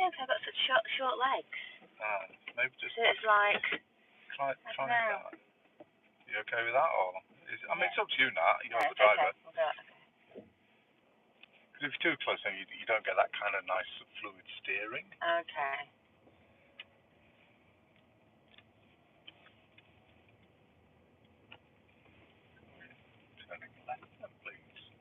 know, because I've got such short legs. Maybe just So it's like... Try that. You okay with that? Or I mean, it's up to you, Nat. You're the Okay. driver. We'll do it. Because if you're too close, then you don't get that kind of nice fluid steering. Okay. Turning left, then, please.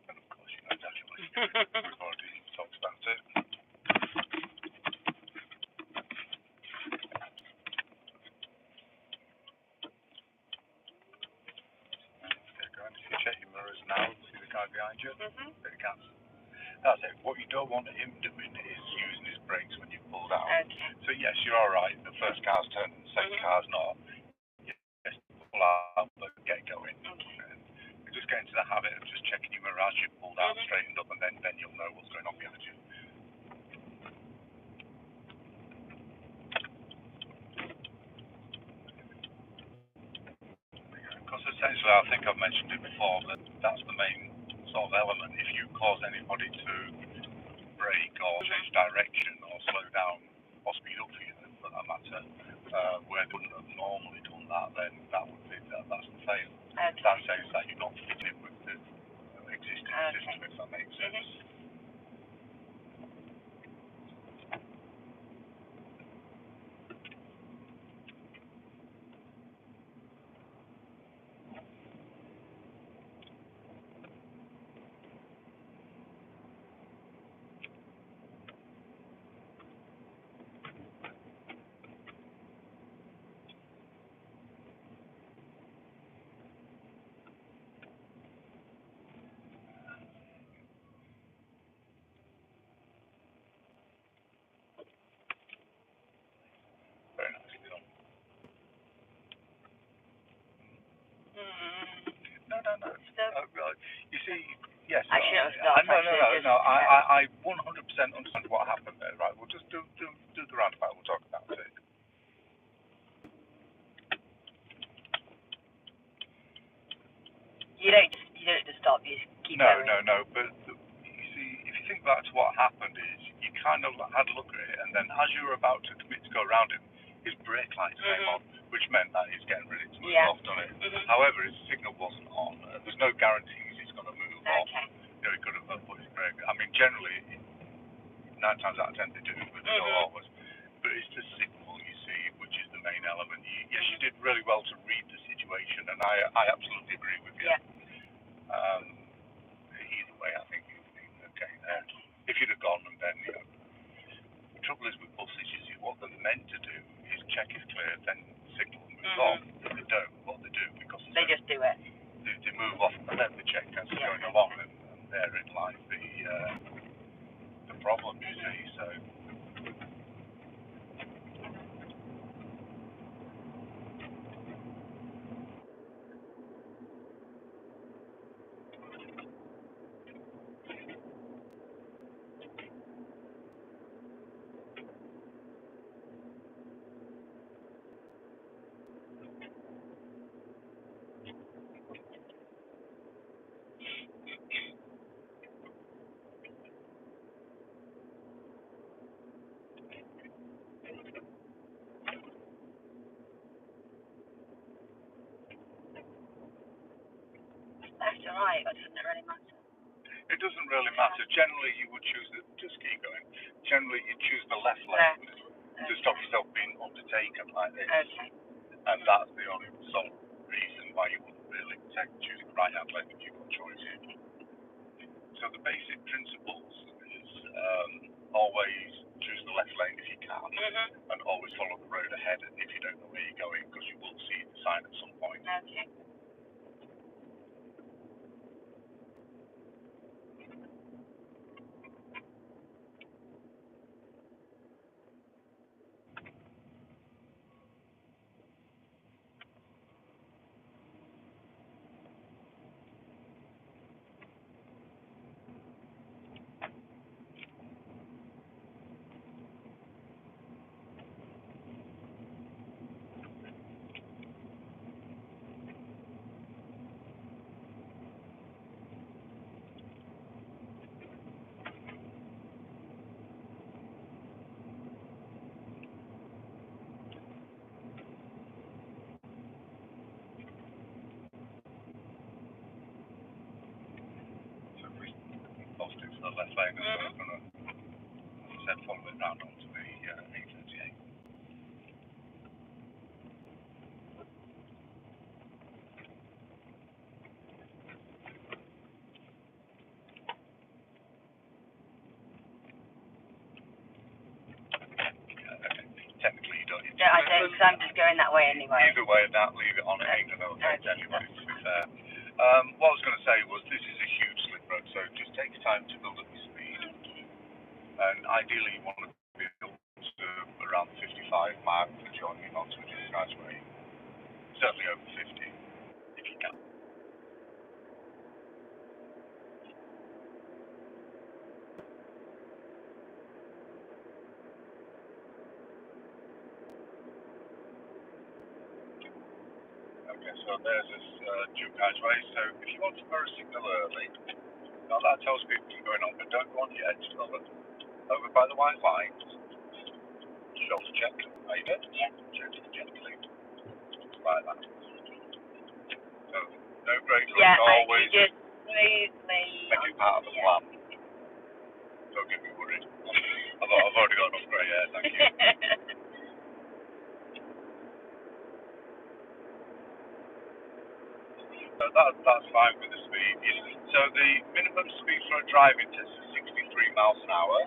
And of course, you know exactly what you're doing. We've already talked about it. Okay, go on. If you check your mirrors now, see the guy behind you? There he comes. That's it. What you don't want him doing is using his brakes when you pull down. Okay. So yes, you're all right. The first car's turning, the second car's not. Yes, pull out, but get going. Okay. And you just get into the habit of just checking your mirror as you pull down, straightened up, and then you'll know what's going on behind you. Because essentially, I think I've mentioned it before, but that's the main sort of element. If you cause anybody to brake or change direction or slow down or speed up for you, for that matter, where they wouldn't have normally done that, then that's the fail. Okay. That says that you're not fitting with the existing system, if that makes sense. Very nicely done. No. You see, yes. I shouldn't have stopped. No. I 100% understand what happened there. Right, we'll just do the roundabout. We'll talk about it. You don't just stop. You just keep going. No. But you see, if you think back to what happened, is you kind of had a look at it, and then as you were about to commit to go around him, his brake lights came on, which meant that he's getting ready to move off, done it. However, his signal wasn't on. There's no guarantees he's going to move off. You know, he could have put his brake. I mean, generally, 9 times out of 10 they do, but they don't always. But it's the signal, you see, which is the main element. Yes, you did really well to read the situation, and I absolutely agree with you. Yeah. Either way, I think you've been okay there. If you'd have gone and then, you know, the trouble is with buses, you see, what they're meant to do is check if clear, then signal and move on. But they don't. What they do, because they just do it. They move off and then they check as they're going along, and therein lies the problem, you see. So. Left or right, or doesn't it really matter? It doesn't really matter. Generally, you would choose just keep going. Generally, you choose the left lane to stop yourself being undertaken like this. Okay. And that's the only sort of reason why you wouldn't really choose the right hand lane if you've got choices. So the basic principles is always choose the left lane if you can, and always follow the road ahead if you don't know where you're going, because you will see the sign at some point. Okay. I don't, because I'm just going that way anyway. Either way, leave it on. It ain't going to affect anyway, to be fair. What I was going to say was this is a huge slip road, so it just takes time to build up your speed. And ideally, you want to be able to around 55 mark for joining onto a disguise way. Certainly over 50, if you can. Okay, so there's this dual carriageway. So if you want to throw a signal early, now that tells people you're going on, but don't go on the edge. Over by the white line. Shoulder check. Are you good? Yeah. Check it gently. Like that. So no breaks. Yeah, always just smoothly. make it part of the plan. Don't get me worried. I've already got enough grey hair, thank you. So that's fine with the speed. So the minimum speed for a driving test is 63 miles an hour.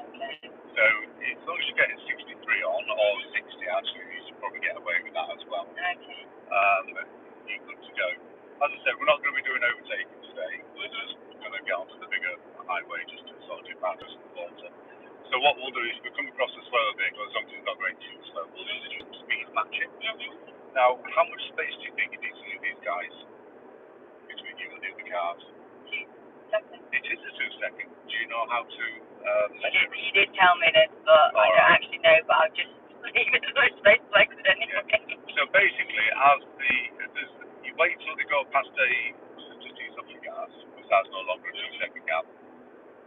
So as long as you're getting 63 on, or 60 actually, you should probably get away with that as well. Okay. You're good to go. As I said, we're not going to be doing overtaking today. We're just going to get onto the bigger highway just to sort of do boundaries and water. So what we'll do is we'll come across a slower vehicle, as long as it's not going too slow, we'll just speed match it. Now, how much space do you think you need to leave these guys between you and the other cars? 2 seconds. It is a 2 second. Do you know how to measure it? You did tell me this, but I don't actually know, but I'll just leave it as much space as I could anyway. So basically, as you wait till they go past just ease up your gas, because that's no longer a 2 second gap.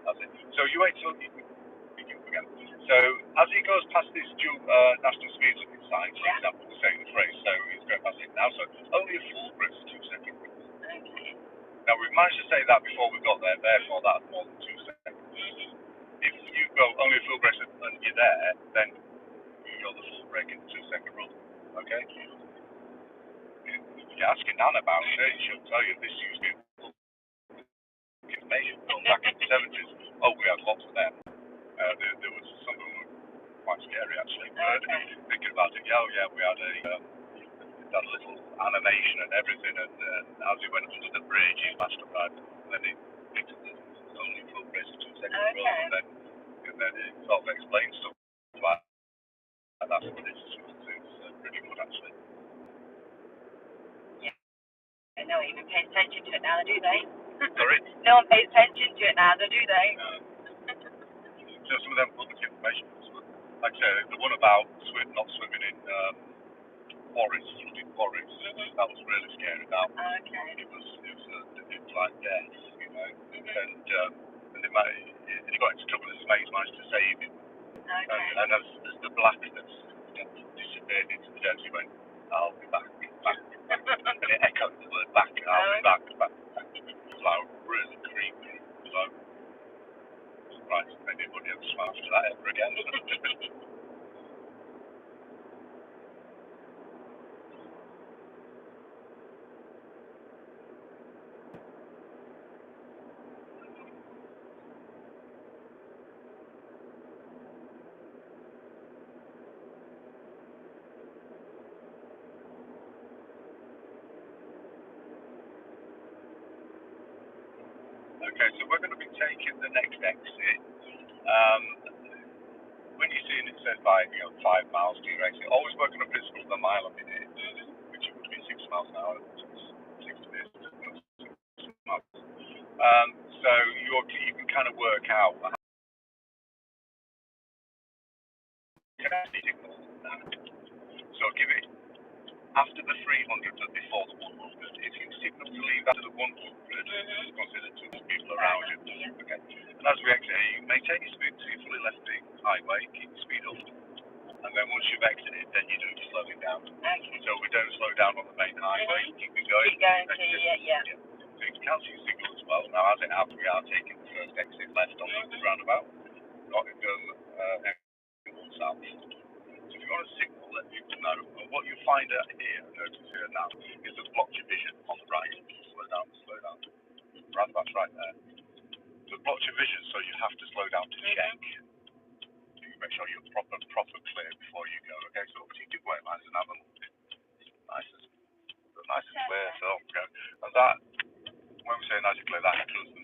That's it. So you wait till again. So as he goes past this dual national speed limit sign, for example, we're saying the phrase, so he's going past it now, so only a full brace is 2 seconds. Okay. Now we've managed to say that before we got there, therefore that's more than 2 seconds. If you go only a full brace and you're there, then you're the full brake in the 2 second run. Okay? If you're asking Nan about it, she'll tell you this used to be information going back in the 70s. Oh, we had lots of them. There was some of them were quite scary actually. But thinking about it, yeah, we had that little animation and everything, and as he went under the bridge, he flashed up right, and then he picked up the only full brace of 2 seconds run, and then it sort of explained stuff like that. That's what this is. It's pretty good actually. No one even pays attention to it now, do they? Sorry? No one pays attention to it now, do they? So some of them public information, like I say, the one about not swimming in quarries, flooded quarries, that was really scary. That it was like death, you know, and he got into trouble. His mates managed to save him, and as the blackness disappeared into the desert, he went, "I'll be back," and it echoed the word "back," "I'll be back." It was like really creepy. It was like, surprised if anybody ever swam after that ever again. Okay, so we're going to be taking the next exit. When you see it says like 5 miles to your exit, always work on a principle of a mile a minute, which would be 6 miles an hour. 6 minutes. 6 miles. So you can kind of work out. So give it after the 300 but before the 100. If you signal to leave after the 100, it's considered 2 people around you. Okay. And as we exit, you maintain your speed until you fully left the highway, keep your speed up. And then once you've exited, then you do slow it down. Okay. So we don't slow down on the main highway, keep it going. Keep going to, yeah. So you can cancel your signal as well. Now, as it happens, we are taking the first exit left on the roundabout. Nottingham, south. So if you want to signal, let people know. And what you find out here, notice here now, is the blocked your vision on the right. Slow down. Roundabout's right there. So blocked your vision, so you have to slow down to check. Do you make sure you're proper clear before you go. Okay, so obviously you do wear lights and have a look. Nice and clear, so go. And that, when we say nice and clear, that includes the